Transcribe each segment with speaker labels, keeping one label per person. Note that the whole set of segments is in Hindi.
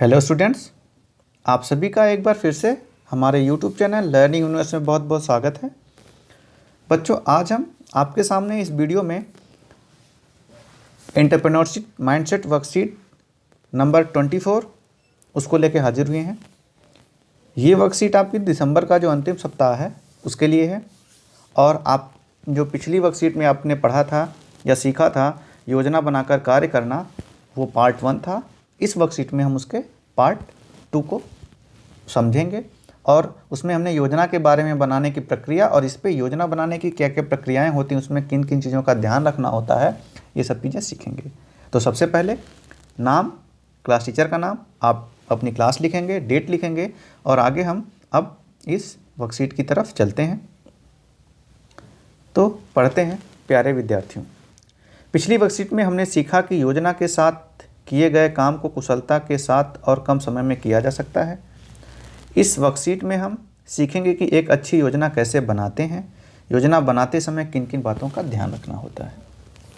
Speaker 1: हेलो स्टूडेंट्स, आप सभी का एक बार फिर से हमारे यूट्यूब चैनल लर्निंग यूनिवर्स में बहुत बहुत स्वागत है। बच्चों, आज हम आपके सामने इस वीडियो में एंटरप्रेन्योरशिप माइंडसेट वर्कशीट नंबर 24 उसको लेके हाजिर हुए हैं। ये वर्कशीट आपकी दिसंबर का जो अंतिम सप्ताह है उसके लिए है। और आप जो पिछली वर्कशीट में आपने पढ़ा था या सीखा था योजना बनाकर कार्य करना, वो पार्ट 1 था। इस वर्कशीट में हम उसके पार्ट 2 को समझेंगे और उसमें हमने योजना के बारे में बनाने की प्रक्रिया और इस पे योजना बनाने की क्या क्या प्रक्रियाएं होती हैं, उसमें किन किन चीज़ों का ध्यान रखना होता है, ये सब चीज़ें सीखेंगे। तो सबसे पहले नाम, क्लास टीचर का नाम, आप अपनी क्लास लिखेंगे, डेट लिखेंगे और आगे हम अब इस वर्कशीट की तरफ चलते हैं। तो पढ़ते हैं प्यारे विद्यार्थियों। पिछली वर्कशीट में हमने सीखा कि योजना के साथ किए गए काम को कुशलता के साथ और कम समय में किया जा सकता है। इस वर्कशीट में हम सीखेंगे कि एक अच्छी योजना कैसे बनाते हैं, योजना बनाते समय किन किन बातों का ध्यान रखना होता है,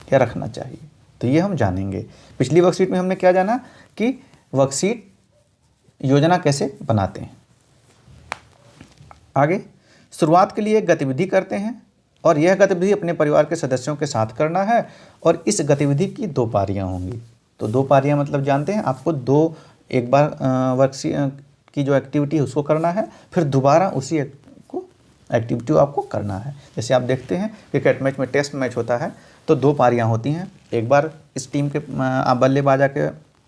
Speaker 1: क्या रखना चाहिए, तो ये हम जानेंगे। पिछली वर्कशीट में हमने क्या जाना कि वर्कशीट योजना कैसे बनाते हैं। आगे शुरुआत के लिए एक गतिविधि करते हैं और यह गतिविधि अपने परिवार के सदस्यों के साथ करना है और इस गतिविधि की 2 पारियां होंगी। तो 2 पारियां मतलब जानते हैं, आपको एक बार वर्कशीट की जो एक्टिविटी है उसको करना है, फिर दोबारा उसी एक्टिविटी को आपको करना है। जैसे आप देखते हैं क्रिकेट मैच में टेस्ट मैच होता है तो 2 पारियां होती हैं। एक बार इस टीम के आप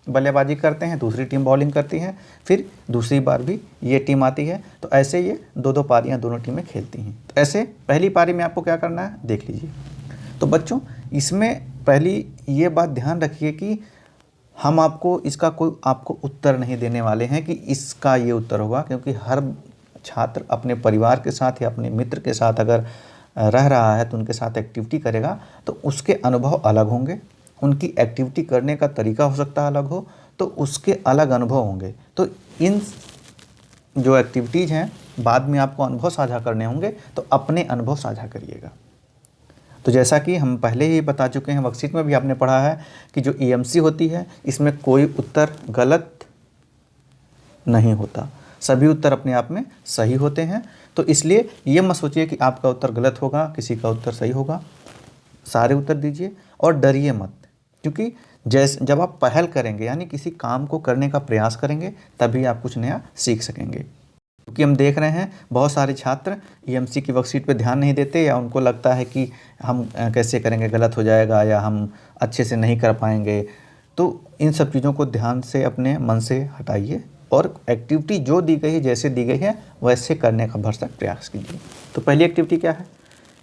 Speaker 1: बल्लेबाजी करते हैं, दूसरी टीम बॉलिंग करती है, फिर दूसरी बार भी ये टीम आती है। तो ऐसे ये 2-2 पारियां दोनों टीमें खेलती हैं। तो ऐसे पहली पारी में आपको क्या करना है देख लीजिए। तो बच्चों, इसमें पहली ये बात ध्यान रखिए कि हम इसका कोई आपको उत्तर नहीं देने वाले हैं कि इसका ये उत्तर होगा, क्योंकि हर छात्र अपने परिवार के साथ या अपने मित्र के साथ अगर रह रहा है तो उनके साथ एक्टिविटी करेगा तो उसके अनुभव अलग होंगे, उनकी एक्टिविटी करने का तरीका हो सकता है अलग हो, तो उसके अलग अनुभव होंगे। तो इन जो एक्टिविटीज़ हैं बाद में आपको अनुभव साझा करने होंगे, तो अपने अनुभव साझा करिएगा। तो जैसा कि हम पहले ही बता चुके हैं, वर्कशीट में भी आपने पढ़ा है कि जो EMC होती है इसमें कोई उत्तर गलत नहीं होता, सभी उत्तर अपने आप में सही होते हैं। तो इसलिए ये मत सोचिए कि आपका उत्तर गलत होगा, किसी का उत्तर सही होगा। सारे उत्तर दीजिए और डरिए मत, क्योंकि जब आप पहल करेंगे यानी किसी काम को करने का प्रयास करेंगे तभी आप कुछ नया सीख सकेंगे। क्योंकि हम देख रहे हैं बहुत सारे छात्र EMC की वर्कशीट पे ध्यान नहीं देते, या उनको लगता है कि हम कैसे करेंगे, गलत हो जाएगा या हम अच्छे से नहीं कर पाएंगे। तो इन सब चीज़ों को ध्यान से अपने मन से हटाइए और एक्टिविटी जो दी गई है, जैसे दी गई है वैसे करने का भरसक प्रयास कीजिए। तो पहली एक्टिविटी क्या है,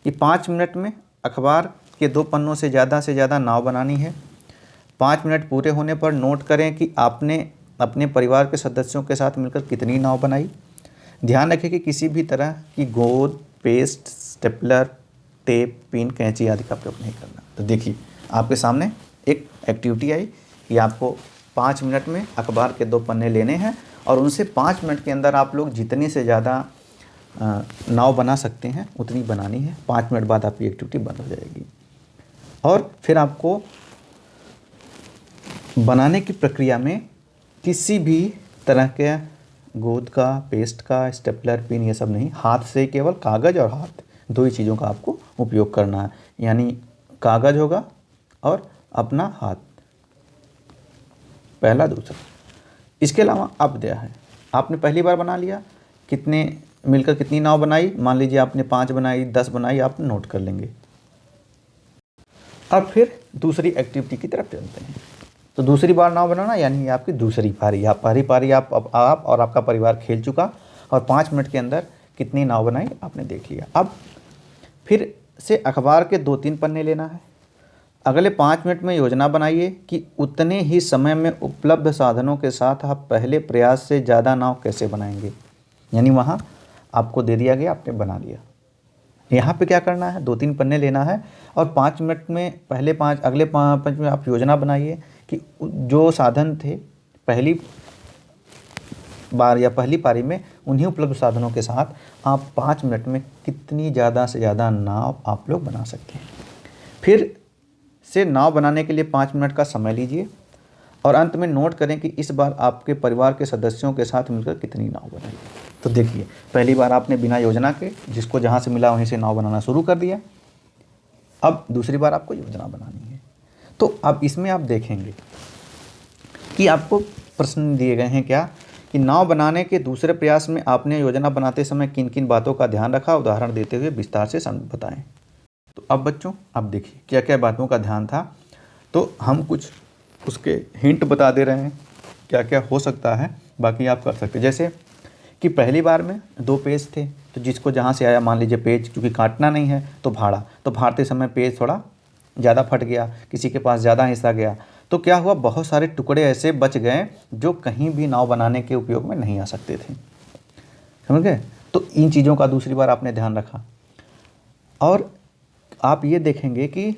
Speaker 1: ये 5 मिनट में अखबार के 2 पन्नों से ज़्यादा नाव बनानी है। 5 मिनट पूरे होने पर नोट करें कि आपने अपने परिवार के सदस्यों के साथ मिलकर कितनी नाव बनाई। ध्यान रखें कि किसी भी तरह की गोंद, पेस्ट, स्टेपलर, टेप, पिन, कैंची आदि का प्रयोग नहीं करना। तो देखिए आपके सामने एक एक्टिविटी आई कि आपको 5 मिनट में अखबार के 2 पन्ने लेने हैं और उनसे 5 मिनट के अंदर आप लोग जितनी से ज़्यादा नाव बना सकते हैं उतनी बनानी है। 5 मिनट बाद आपकी एक्टिविटी बंद हो जाएगी और फिर आपको बनाने की प्रक्रिया में किसी भी तरह के गोंद का, पेस्ट का, स्टेपलर, पिन ये सब नहीं, हाथ से केवल कागज़ और हाथ 2 ही चीज़ों का आपको उपयोग करना है। यानी कागज़ होगा और अपना हाथ, पहला दूसरा। इसके अलावा अब दिया है, आपने पहली बार बना लिया, मिलकर कितनी नाव बनाई, मान लीजिए आपने 5 बनाई, 10 बनाई, आप नोट कर लेंगे। अब फिर दूसरी एक्टिविटी की तरफ चलते हैं। तो दूसरी बार नाव बनाना यानी आपकी दूसरी पारी। पहली पारी आप और आपका परिवार खेल चुका और 5 मिनट के अंदर कितनी नाव बनाई आपने देख लिया। अब फिर से अखबार के 2-3 पन्ने लेना है। अगले 5 मिनट में योजना बनाइए कि उतने ही समय में उपलब्ध साधनों के साथ आप पहले प्रयास से ज़्यादा नाव कैसे बनाएंगे। यानी वहाँ आपको दे दिया गया, आपने बना लिया। यहाँ पे क्या करना है, 2-3 पन्ने लेना है और 5 मिनट में अगले 5 में आप योजना बनाइए कि जो साधन थे पहली बार या पहली पारी में, उन्हीं उपलब्ध साधनों के साथ आप 5 मिनट में कितनी ज़्यादा से ज़्यादा नाव आप लोग बना सकते हैं। फिर से नाव बनाने के लिए 5 मिनट का समय लीजिए और अंत में नोट करें कि इस बार आपके परिवार के सदस्यों के साथ मिलकर कितनी नाव बनाई। तो देखिए, पहली बार आपने बिना योजना के जिसको जहाँ से मिला वहीं से नाव बनाना शुरू कर दिया। अब दूसरी बार आपको योजना बनानी है। तो अब इसमें आप देखेंगे कि आपको प्रश्न दिए गए हैं क्या, कि नाव बनाने के दूसरे प्रयास में आपने योजना बनाते समय किन किन बातों का ध्यान रखा, उदाहरण देते हुए विस्तार से बताएं। तो अब बच्चों अब देखिए क्या क्या बातों का ध्यान था। तो हम कुछ उसके हिंट बता दे रहे हैं क्या क्या हो सकता है, बाकी आप कर सकते हैं। जैसे कि पहली बार में 2 पेज थे, तो जिसको जहाँ से आया, मान लीजिए पेज क्योंकि काटना नहीं है तो फाड़ा, तो फाड़ते समय पेज थोड़ा ज़्यादा फट गया, किसी के पास ज़्यादा हिस्सा गया, तो क्या हुआ, बहुत सारे टुकड़े ऐसे बच गए जो कहीं भी नाव बनाने के उपयोग में नहीं आ सकते थे। समझ गए? तो इन चीज़ों का दूसरी बार आपने ध्यान रखा। और आप ये देखेंगे कि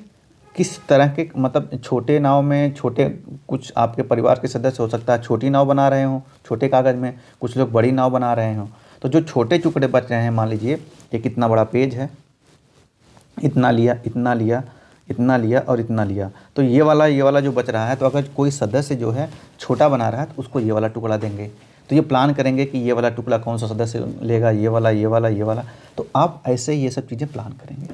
Speaker 1: किस तरह के, मतलब छोटे नाव में छोटे कुछ आपके परिवार के सदस्य, हो सकता है छोटी नाव बना रहे हों छोटे कागज़ में, कुछ लोग बड़ी नाव बना रहे हों। तो जो छोटे टुकड़े बच रहे हैं, मान लीजिए एक इतना बड़ा पेज है, इतना लिया, इतना लिया, इतना लिया और इतना लिया, तो ये वाला जो बच रहा है, तो अगर कोई सदस्य जो है छोटा बना रहा है तो उसको ये वाला टुकड़ा देंगे। तो ये प्लान करेंगे कि ये वाला टुकड़ा कौन सा सदस्य लेगा, ये वाला, ये वाला, ये वाला। तो आप ऐसे ये सब चीज़ें प्लान करेंगे।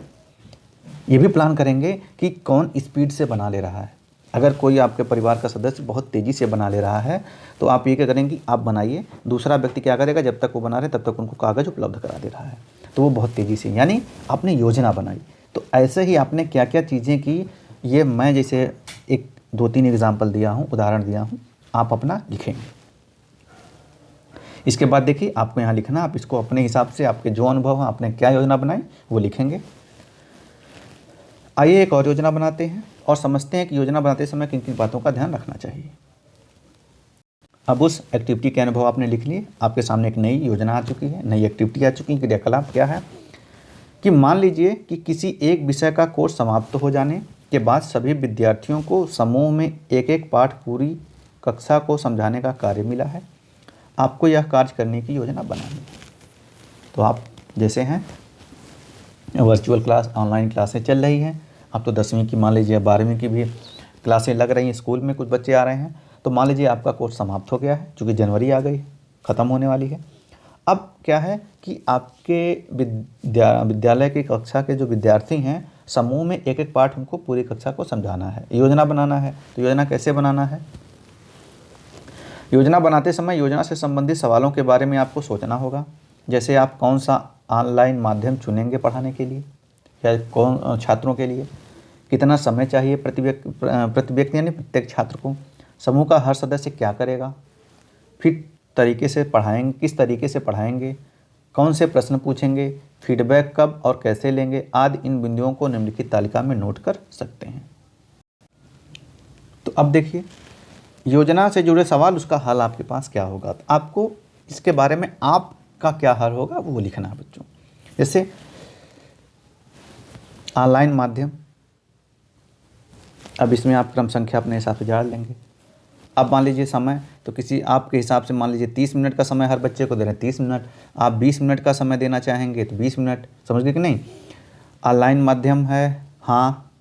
Speaker 1: ये भी प्लान करेंगे कि कौन स्पीड से बना ले रहा है। अगर कोई आपके परिवार का सदस्य बहुत तेज़ी से बना ले रहा है तो आप ये क्या करेंगे, आप बनाइए, दूसरा व्यक्ति क्या करेगा, जब तक वो बना रहे तब तक उनको कागज़ उपलब्ध करा दे रहा है, तो वो बहुत तेज़ी से, यानी आपने योजना बनाई। तो ऐसे ही आपने क्या क्या चीज़ें की, ये मैं जैसे एक 2-3 एग्जाम्पल दिया हूँ, उदाहरण दिया हूँ, आप अपना लिखेंगे। इसके बाद देखिए आपको यहाँ लिखना, आप इसको अपने हिसाब से, आपके जो अनुभव है, आपने क्या योजना बनाई वो लिखेंगे। आइए एक और योजना बनाते हैं और समझते हैं कि योजना बनाते समय किन किन बातों का ध्यान रखना चाहिए। अब उस एक्टिविटी के अनुभव आपने लिख लिए, आपके सामने एक नई योजना आ चुकी है, नई एक्टिविटी आ चुकी है। क्रियाकलाप क्या है कि मान लीजिए कि किसी एक विषय का कोर्स समाप्त हो जाने के बाद सभी विद्यार्थियों को समूह में एक एक पाठ पूरी कक्षा को समझाने का कार्य मिला है। आपको यह कार्य करने की योजना बनानी है। तो आप जैसे हैं, वर्चुअल क्लास, ऑनलाइन क्लासें चल रही हैं, अब तो 10वीं की, मान लीजिए 12वीं की भी क्लासें लग रही हैं, स्कूल में कुछ बच्चे आ रहे हैं। तो मान लीजिए आपका कोर्स समाप्त हो गया है, चूँकि जनवरी आ गई, ख़त्म होने वाली है। अब क्या है कि आपके विद्यालय की कक्षा के जो विद्यार्थी हैं, समूह में एक एक पाठ उनको पूरी कक्षा को समझाना है, योजना बनाना है। तो योजना कैसे बनाना है? योजना बनाते समय योजना से संबंधित सवालों के बारे में आपको सोचना होगा। जैसे आप कौन सा ऑनलाइन माध्यम चुनेंगे पढ़ाने के लिए, या कौन छात्रों के लिए, कितना समय चाहिए प्रति व्यक्ति यानी प्रत्येक छात्र को, समूह का हर सदस्य क्या करेगा, फिर तरीके से पढ़ाएंगे, किस तरीके से पढ़ाएंगे, कौन से प्रश्न पूछेंगे, फीडबैक कब और कैसे लेंगे आदि इन बिंदुओं को निम्नलिखित तालिका में नोट कर सकते हैं। तो अब देखिए, योजना से जुड़े सवाल, उसका हल आपके पास क्या होगा, तो आपको इसके बारे में आपका क्या हल होगा वो लिखना है बच्चों। जैसे ऑनलाइन माध्यम, अब इसमें आप क्रम संख्या अपने हिसाब से जोड़ लेंगे। अब मान लीजिए समय, तो किसी आपके हिसाब से मान लीजिए 30 मिनट का समय हर बच्चे को दे रहे हैं, 30 मिनट। आप 20 मिनट का समय देना चाहेंगे तो 20 मिनट। समझ गए कि नहीं? ऑनलाइन माध्यम है, हाँ,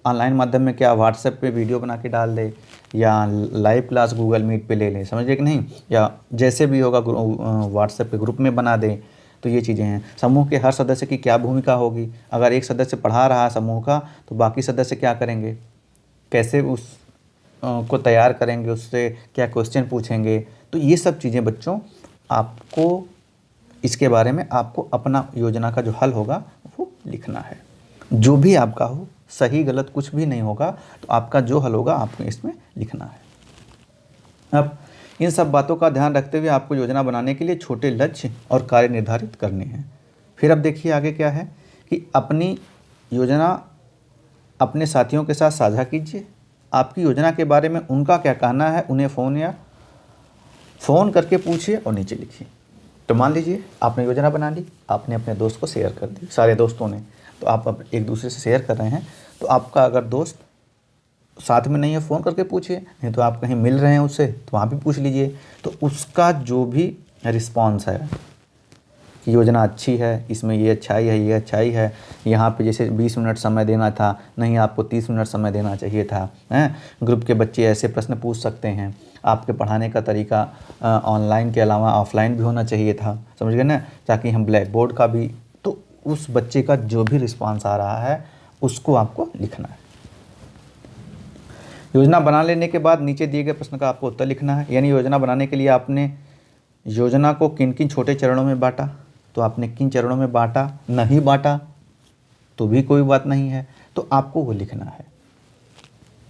Speaker 1: ऑनलाइन माध्यम में क्या, व्हाट्सएप पे वीडियो बना के डाल दे, या लाइव क्लास गूगल मीट पे ले लें, समझ गए कि नहीं, या जैसे भी होगा व्हाट्सएप पे ग्रुप में बना दें। तो ये चीज़ें हैं। समूह के हर सदस्य की क्या भूमिका होगी, अगर एक सदस्य पढ़ा रहा है समूह का, तो बाकी सदस्य क्या करेंगे, कैसे उस को तैयार करेंगे, उससे क्या क्वेश्चन पूछेंगे। तो ये सब चीज़ें बच्चों आपको, इसके बारे में आपको अपना योजना का जो हल होगा वो लिखना है। जो भी आपका हो, सही गलत कुछ भी नहीं होगा, तो आपका जो हल होगा आपको इसमें लिखना है। अब इन सब बातों का ध्यान रखते हुए आपको योजना बनाने के लिए छोटे लक्ष्य और कार्य निर्धारित करने हैं। फिर अब देखिए आगे क्या है कि अपनी योजना अपने साथियों के साथ साझा कीजिए। आपकी योजना के बारे में उनका क्या कहना है, उन्हें फ़ोन करके पूछिए और नीचे लिखिए। तो मान लीजिए आपने योजना बना ली, आपने अपने दोस्त को शेयर कर दी, सारे दोस्तों ने, तो आप अब एक दूसरे से शेयर कर रहे हैं। तो आपका अगर दोस्त साथ में नहीं है, फ़ोन करके पूछिए, नहीं तो आप कहीं मिल रहे हैं उससे तो वहाँ भी पूछ लीजिए। तो उसका जो भी रिस्पॉन्स है, कि योजना अच्छी है, इसमें ये अच्छाई है, ये अच्छाई है। यहाँ पे जैसे 20 मिनट समय देना था, नहीं आपको 30 मिनट समय देना चाहिए था, हैं। ग्रुप के बच्चे ऐसे प्रश्न पूछ सकते हैं। आपके पढ़ाने का तरीका ऑनलाइन के अलावा ऑफलाइन भी होना चाहिए था, समझ गए ना, ताकि हम ब्लैक बोर्ड का भी, तो उस बच्चे का जो भी रिस्पॉन्स आ रहा है उसको आपको लिखना है। योजना बना लेने के बाद नीचे दिए गए प्रश्न का आपको उत्तर लिखना है। यानी योजना बनाने के लिए आपने योजना को किन किन छोटे चरणों में बांटा, तो आपने किन चरणों में बांटा, नहीं बांटा तो भी कोई बात नहीं है, तो आपको वो लिखना है।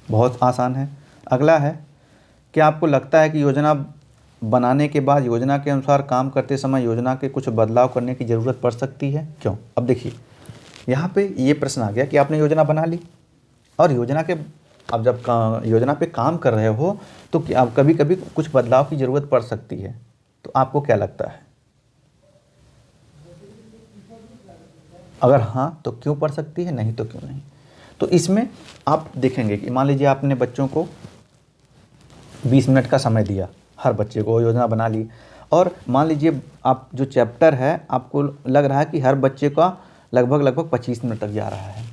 Speaker 1: बहुत आसान है। अगला है, क्या आपको लगता है कि योजना बनाने के बाद योजना के अनुसार काम करते समय योजना के कुछ बदलाव करने की ज़रूरत पड़ सकती है, क्यों? अब देखिए यहाँ पे ये प्रश्न आ गया कि आपने योजना बना ली और योजना के अब जब योजना पे काम कर रहे हो तो क्या कभी कभी कुछ बदलाव की ज़रूरत पड़ सकती है, तो आपको क्या लगता है? अगर हाँ तो क्यों पड़ सकती है, नहीं तो क्यों नहीं? तो इसमें आप देखेंगे कि मान लीजिए आपने बच्चों को 20 मिनट का समय दिया, हर बच्चे को योजना बना ली, और मान लीजिए आप जो चैप्टर है आपको लग रहा है कि हर बच्चे का लगभग 25 मिनट तक जा रहा है,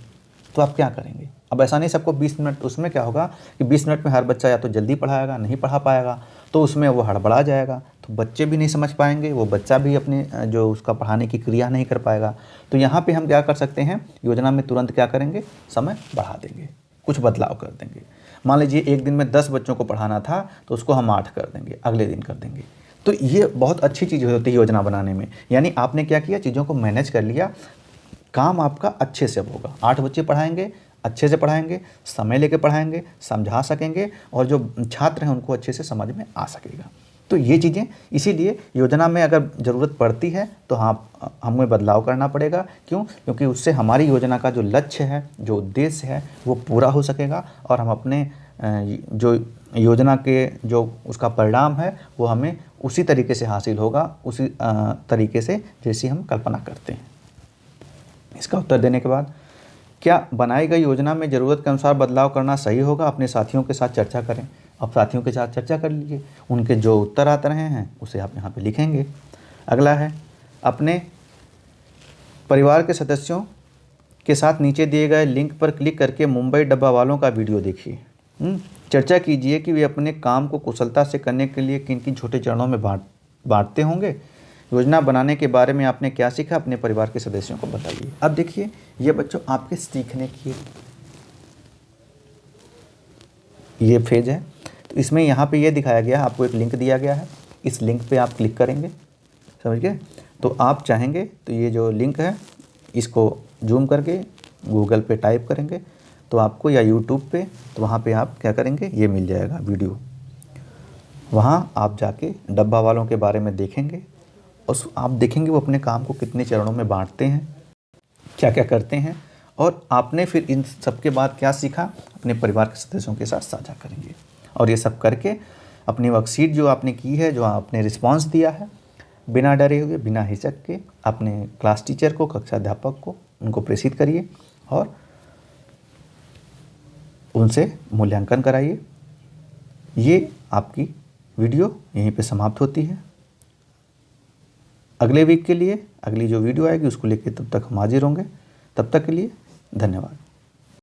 Speaker 1: तो आप क्या करेंगे? अब ऐसा नहीं सबको 20 मिनट, उसमें क्या होगा कि 20 मिनट में हर बच्चा या तो जल्दी पढ़ाएगा, नहीं पढ़ा पाएगा, तो उसमें वो हड़बड़ा जाएगा, तो बच्चे भी नहीं समझ पाएंगे, वो बच्चा भी अपने जो उसका पढ़ाने की क्रिया नहीं कर पाएगा। तो यहाँ पे हम क्या कर सकते हैं, योजना में तुरंत क्या करेंगे, समय बढ़ा देंगे, कुछ बदलाव कर देंगे। मान लीजिए एक दिन में 10 बच्चों को पढ़ाना था तो उसको हम 8 कर देंगे, अगले दिन कर देंगे। तो ये बहुत अच्छी चीज़ होती है योजना बनाने में। यानी आपने क्या किया, चीज़ों को मैनेज कर लिया, काम आपका अच्छे से होगा। 8 बच्चे पढ़ाएंगे, अच्छे से पढ़ाएंगे, समय लेके पढ़ाएंगे, समझा सकेंगे, और जो छात्र हैं उनको अच्छे से समझ में आ सकेगा। तो ये चीज़ें, इसीलिए योजना में अगर ज़रूरत पड़ती है तो हाँ हमें बदलाव करना पड़ेगा। क्यों? क्योंकि उससे हमारी योजना का जो लक्ष्य है, जो उद्देश्य है, वो पूरा हो सकेगा, और हम अपने जो योजना के जो उसका परिणाम है वो हमें उसी तरीके से हासिल होगा, उसी तरीके से जैसी हम कल्पना करते हैं। इसका उत्तर देने के बाद, क्या बनाई गई योजना में ज़रूरत के अनुसार बदलाव करना सही होगा? अपने साथियों के साथ चर्चा करें। अब साथियों के साथ चर्चा कर लीजिए, उनके जो उत्तर आते रहे हैं उसे आप यहाँ पे लिखेंगे। अगला है, अपने परिवार के सदस्यों के साथ नीचे दिए गए लिंक पर क्लिक करके मुंबई डब्बा वालों का वीडियो देखिए। चर्चा कीजिए कि वे अपने काम को कुशलता से करने के लिए किन किन छोटे चरणों में बांटते होंगे। योजना बनाने के बारे में आपने क्या सीखा, अपने परिवार के सदस्यों को बताइए। अब देखिए ये बच्चों आपके सीखने की ये फेज है। तो इसमें यहाँ पे ये दिखाया गया है, आपको एक लिंक दिया गया है, इस लिंक पे आप क्लिक करेंगे, समझ गए? तो आप चाहेंगे तो ये जो लिंक है इसको जूम करके गूगल पे टाइप करेंगे तो आपको, या यूट्यूब पे, तो वहाँ पे आप क्या करेंगे, ये मिल जाएगा वीडियो। वहाँ आप जाके डब्बा वालों के बारे में देखेंगे, और आप देखेंगे वो अपने काम को कितने चरणों में बांटते हैं, क्या क्या करते हैं, और आपने फिर इन सब के बाद क्या सीखा, अपने परिवार के सदस्यों के साथ साझा करेंगे। और ये सब करके अपनी वर्कशीट जो आपने की है, जो आपने रिस्पांस दिया है, बिना डरे हुए, बिना हिचक के अपने क्लास टीचर को, कक्षा अध्यापक को, उनको प्रेषित करिए और उनसे मूल्यांकन कराइए। ये आपकी वीडियो यहीं पे समाप्त होती है। अगले वीक के लिए अगली जो वीडियो आएगी उसको लेकर तब तक हम हाजिर होंगे। तब तक के लिए धन्यवाद।